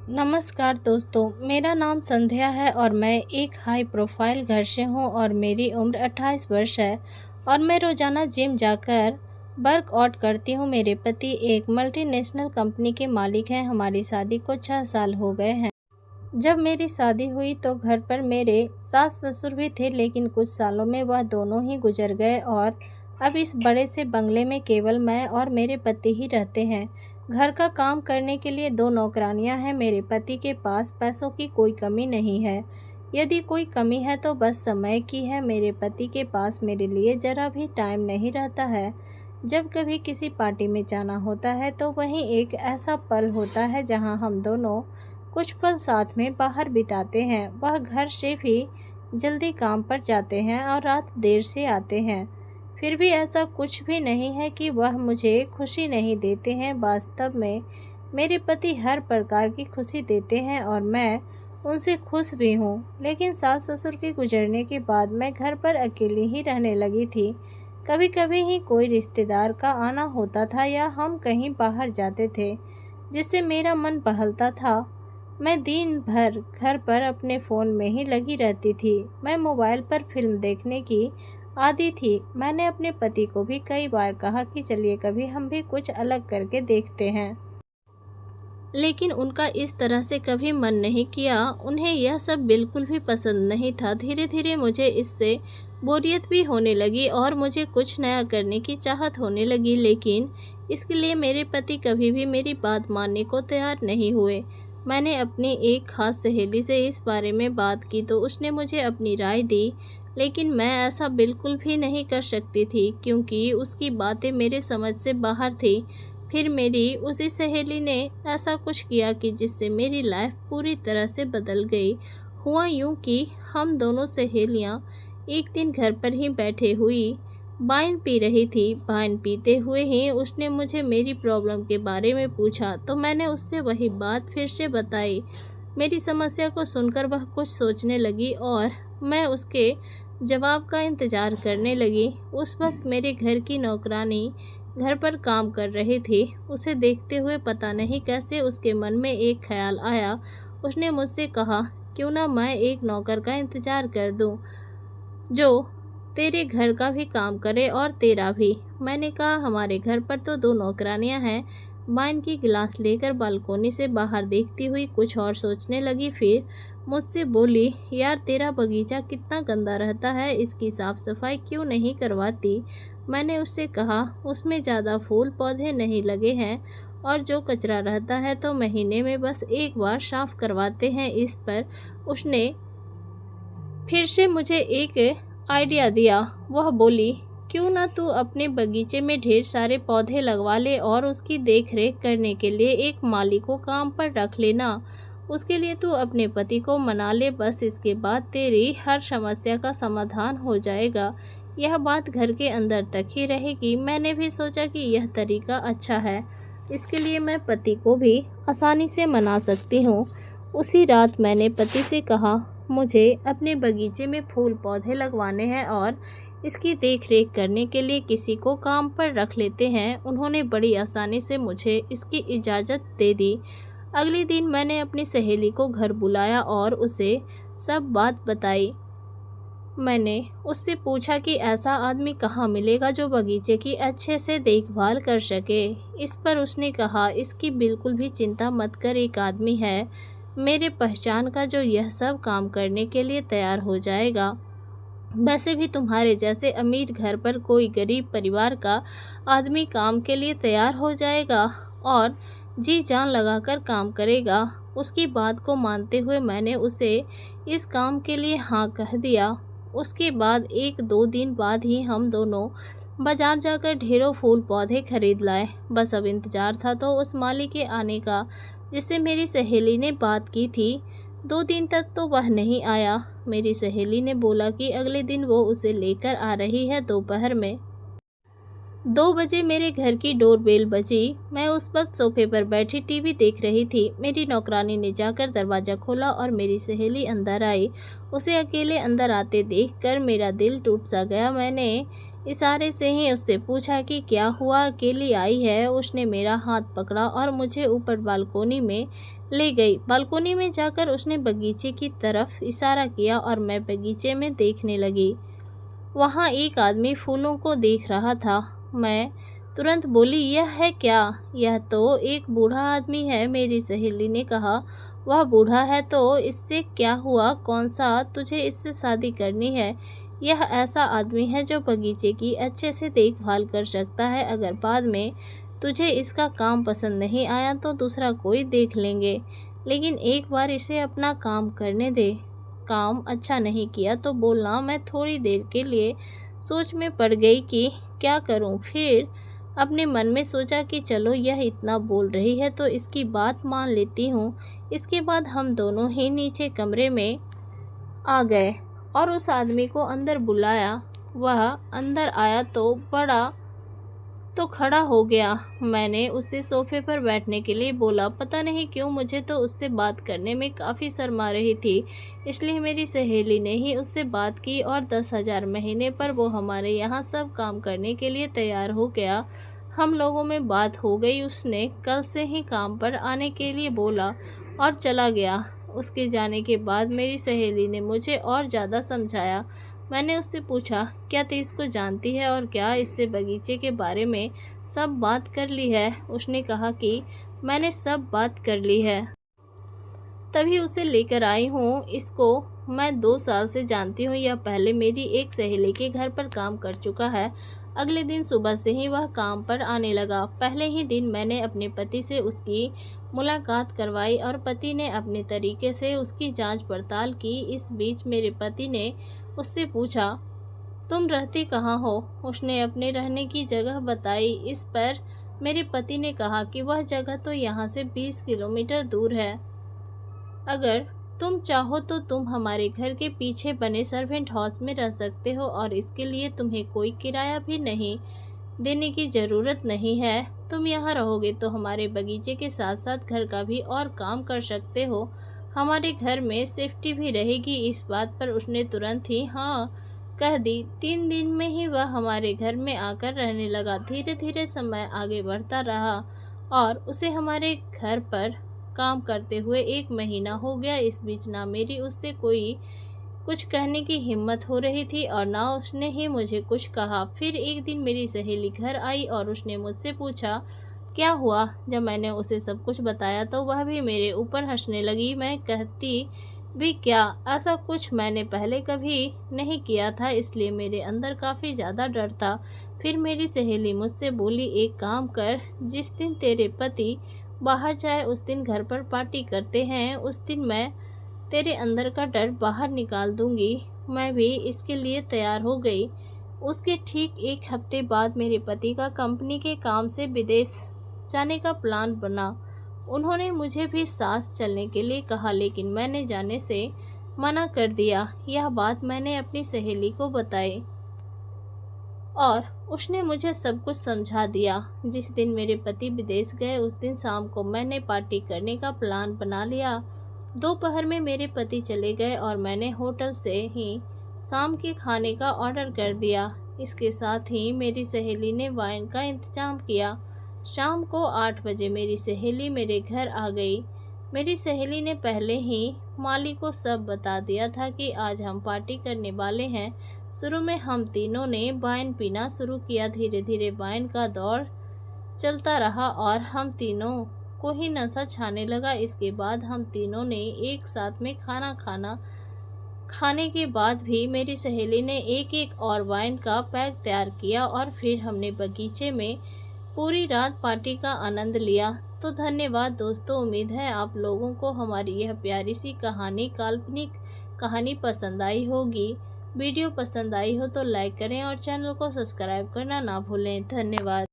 नमस्कार दोस्तों, मेरा नाम संध्या है और मैं एक हाई प्रोफाइल घर से हूँ और मेरी उम्र 28 वर्ष है और मैं रोज़ाना जिम जाकर वर्कआउट करती हूँ। मेरे पति एक मल्टीनेशनल कंपनी के मालिक हैं। हमारी शादी को 6 साल हो गए हैं। जब मेरी शादी हुई तो घर पर मेरे सास ससुर भी थे, लेकिन कुछ सालों में वह दोनों ही गुजर गए और अब इस बड़े से बंगले में केवल मैं और मेरे पति ही रहते हैं। घर का काम करने के लिए 2 नौकरानियां हैं। मेरे पति के पास पैसों की कोई कमी नहीं है। यदि कोई कमी है तो बस समय की है। मेरे पति के पास मेरे लिए ज़रा भी टाइम नहीं रहता है। जब कभी किसी पार्टी में जाना होता है तो वहीं एक ऐसा पल होता है जहां हम दोनों कुछ पल साथ में बाहर बिताते हैं। वह घर से भी जल्दी काम पर जाते हैं और रात देर से आते हैं। फिर भी ऐसा कुछ भी नहीं है कि वह मुझे खुशी नहीं देते हैं। वास्तव में मेरे पति हर प्रकार की खुशी देते हैं और मैं उनसे खुश भी हूँ। लेकिन सास ससुर के गुजरने के बाद मैं घर पर अकेली ही रहने लगी थी। कभी कभी ही कोई रिश्तेदार का आना होता था या हम कहीं बाहर जाते थे, जिससे मेरा मन बहलता था। मैं दिन भर घर पर अपने फ़ोन में ही लगी रहती थी। मैं मोबाइल पर फिल्म देखने की आदी थी। मैंने अपने पति को भी कई बार कहा कि चलिए कभी हम भी कुछ अलग करके देखते हैं, लेकिन उनका इस तरह से कभी मन नहीं किया। उन्हें यह सब बिल्कुल भी पसंद नहीं था। धीरे धीरे मुझे इससे बोरियत भी होने लगी और मुझे कुछ नया करने की चाहत होने लगी, लेकिन इसके लिए मेरे पति कभी भी मेरी बात मानने को तैयार नहीं हुए। मैंने अपनी एक खास सहेली से इस बारे में बात की तो उसने मुझे अपनी राय दी, लेकिन मैं ऐसा बिल्कुल भी नहीं कर सकती थी क्योंकि उसकी बातें मेरे समझ से बाहर थी। फिर मेरी उसी सहेली ने ऐसा कुछ किया कि जिससे मेरी लाइफ पूरी तरह से बदल गई। हुआ यूं कि हम दोनों सहेलियां एक दिन घर पर ही बैठे हुई वाइन पी रही थी। वाइन पीते हुए ही उसने मुझे मेरी प्रॉब्लम के बारे में पूछा तो मैंने उससे वही बात फिर से बताई। मेरी समस्या को सुनकर वह कुछ सोचने लगी और मैं उसके जवाब का इंतज़ार करने लगी। उस वक्त मेरे घर की नौकरानी घर पर काम कर रही थी। उसे देखते हुए पता नहीं कैसे उसके मन में एक ख्याल आया। उसने मुझसे कहा, क्यों ना मैं एक नौकर का इंतज़ार कर दूं, जो तेरे घर का भी काम करे और तेरा भी। मैंने कहा, हमारे घर पर तो 2 नौकरानियां हैं। वाइन की गिलास लेकर बालकोनी से बाहर देखती हुई कुछ और सोचने लगी। फिर मुझसे बोली, यार तेरा बगीचा कितना गंदा रहता है, इसकी साफ सफाई क्यों नहीं करवाती। मैंने उससे कहा, उसमें ज़्यादा फूल पौधे नहीं लगे हैं और जो कचरा रहता है तो महीने में बस एक बार साफ करवाते हैं। इस पर उसने फिर से मुझे एक आइडिया दिया। वह बोली, क्यों ना तू अपने बगीचे में ढेर सारे पौधे लगवा ले और उसकी देख रेख करने के लिए एक माली को काम पर रख लेना। उसके लिए तू अपने पति को मना ले, बस इसके बाद तेरी हर समस्या का समाधान हो जाएगा। यह बात घर के अंदर तक ही रहेगी। मैंने भी सोचा कि यह तरीका अच्छा है, इसके लिए मैं पति को भी आसानी से मना सकती हूँ। उसी रात मैंने पति से कहा, मुझे अपने बगीचे में फूल पौधे लगवाने हैं और इसकी देख रेख करने के लिए किसी को काम पर रख लेते हैं। उन्होंने बड़ी आसानी से मुझे इसकी इजाज़त दे दी। अगले दिन मैंने अपनी सहेली को घर बुलाया और उसे सब बात बताई। मैंने उससे पूछा कि ऐसा आदमी कहाँ मिलेगा जो बगीचे की अच्छे से देखभाल कर सके। इस पर उसने कहा, इसकी बिल्कुल भी चिंता मत कर, एक आदमी है मेरे पहचान का जो यह सब काम करने के लिए तैयार हो जाएगा। वैसे भी तुम्हारे जैसे अमीर घर पर कोई गरीब परिवार का आदमी काम के लिए तैयार हो जाएगा और जी जान लगाकर काम करेगा। उसकी बात को मानते हुए मैंने उसे इस काम के लिए हाँ कह दिया। उसके बाद 1-2 दिन बाद ही हम दोनों बाजार जाकर ढेरों फूल पौधे खरीद लाए। बस अब इंतजार था तो उस माली के आने का जिससे मेरी सहेली ने बात की थी। 2 दिन तक तो वह नहीं आया। मेरी सहेली ने बोला कि अगले दिन वो उसे लेकर आ रही है। दोपहर में 2 बजे मेरे घर की डोरबेल बजी। मैं उस वक्त सोफे पर बैठी टीवी देख रही थी। मेरी नौकरानी ने जाकर दरवाज़ा खोला और मेरी सहेली अंदर आई। उसे अकेले अंदर आते देखकर मेरा दिल टूट सा गया। मैंने इशारे से ही उससे पूछा कि क्या हुआ, अकेली आई है। उसने मेरा हाथ पकड़ा और मुझे ऊपर बालकोनी में ले गई। बालकोनी में जाकर उसने बगीचे की तरफ इशारा किया और मैं बगीचे में देखने लगी। वहाँ एक आदमी फूलों को देख रहा था। मैं तुरंत बोली, यह है क्या? यह तो एक बूढ़ा आदमी है। मेरी सहेली ने कहा, वह बूढ़ा है तो इससे क्या हुआ? कौन सा तुझे इससे शादी करनी है? यह ऐसा आदमी है जो बगीचे की अच्छे से देखभाल कर सकता है। अगर बाद में तुझे इसका काम पसंद नहीं आया तो दूसरा कोई देख लेंगे, लेकिन एक बार इसे अपना काम करने दे। काम अच्छा नहीं किया तो बोलना। मैं थोड़ी देर के लिए सोच में पड़ गई कि क्या करूं। फिर अपने मन में सोचा कि चलो, यह इतना बोल रही है तो इसकी बात मान लेती हूँ। इसके बाद हम दोनों ही नीचे कमरे में आ गए और उस आदमी को अंदर बुलाया। वह अंदर आया तो खड़ा हो गया। मैंने उसे सोफे पर बैठने के लिए बोला। पता नहीं क्यों मुझे तो उससे बात करने में काफ़ी शर्मा रही थी, इसलिए मेरी सहेली ने ही उससे बात की और 10,000 महीने पर वो हमारे यहाँ सब काम करने के लिए तैयार हो गया। हम लोगों में बात हो गई। उसने कल से ही काम पर आने के लिए बोला और चला गया। उसके जाने के बाद मेरी सहेली ने मुझे और ज़्यादा समझाया। मैंने उससे पूछा, क्या तू इसको जानती है और क्या इससे बगीचे के बारे में सब बात कर ली है? उसने कहा कि मैंने सब बात कर ली है, तभी उसे लेकर आई हूँ। इसको मैं 2 साल से जानती हूँ। यह पहले मेरी एक सहेली के घर पर काम कर चुका है। अगले दिन सुबह से ही वह काम पर आने लगा। पहले ही दिन मैंने अपने पति से उसकी मुलाकात करवाई और पति ने अपने तरीके से उसकी जांच पड़ताल की। इस बीच मेरे पति ने उससे पूछा, तुम रहती कहाँ हो? उसने अपने रहने की जगह बताई। इस पर मेरे पति ने कहा कि वह जगह तो यहाँ से 20 किलोमीटर दूर है। अगर तुम चाहो तो तुम हमारे घर के पीछे बने सर्वेंट हाउस में रह सकते हो और इसके लिए तुम्हें कोई किराया भी नहीं देने की ज़रूरत नहीं है। तुम यहाँ रहोगे तो हमारे बगीचे के साथ साथ घर का भी और काम कर सकते हो। हमारे घर में सेफ्टी भी रहेगी। इस बात पर उसने तुरंत ही हाँ कह दी। 3 दिन में ही वह हमारे घर में आकर रहने लगा। धीरे धीरे समय आगे बढ़ता रहा और उसे हमारे घर पर काम करते हुए 1 महीना हो गया। इस बीच ना मेरी उससे कोई कुछ कहने की हिम्मत हो रही थी और ना उसने ही मुझे कुछ कहा। फिर एक दिन मेरी सहेली घर आई और उसने मुझसे पूछा, क्या हुआ? जब मैंने उसे सब कुछ बताया तो वह भी मेरे ऊपर हंसने लगी। मैं कहती भी क्या, ऐसा कुछ मैंने पहले कभी नहीं किया था, इसलिए मेरे अंदर काफ़ी ज़्यादा डर था। फिर मेरी सहेली मुझसे बोली, एक काम कर, जिस दिन तेरे पति बाहर जाए उस दिन घर पर पार्टी करते हैं। उस दिन मैं तेरे अंदर का डर बाहर निकाल दूंगी। मैं भी इसके लिए तैयार हो गई। उसके ठीक 1 हफ्ते बाद मेरे पति का कंपनी के काम से विदेश जाने का प्लान बना। उन्होंने मुझे भी साथ चलने के लिए कहा, लेकिन मैंने जाने से मना कर दिया। यह बात मैंने अपनी सहेली को बताई और उसने मुझे सब कुछ समझा दिया। जिस दिन मेरे पति विदेश गए उस दिन शाम को मैंने पार्टी करने का प्लान बना लिया। दोपहर में मेरे पति चले गए और मैंने होटल से ही शाम के खाने का ऑर्डर कर दिया। इसके साथ ही मेरी सहेली ने वाइन का इंतजाम किया। शाम को 8 बजे मेरी सहेली मेरे घर आ गई। मेरी सहेली ने पहले ही माली को सब बता दिया था कि आज हम पार्टी करने वाले हैं। शुरू में हम तीनों ने वाइन पीना शुरू किया। धीरे धीरे वाइन का दौर चलता रहा और हम तीनों को ही नशा छाने लगा। इसके बाद हम तीनों ने एक साथ में खाने के बाद भी मेरी सहेली ने एक और वाइन का पैक तैयार किया और फिर हमने बगीचे में पूरी रात पार्टी का आनंद लिया। तो धन्यवाद दोस्तों, उम्मीद है आप लोगों को हमारी यह प्यारी सी कहानी, काल्पनिक कहानी पसंद आई होगी। वीडियो पसंद आई हो तो लाइक करें और चैनल को सब्सक्राइब करना ना भूलें। धन्यवाद।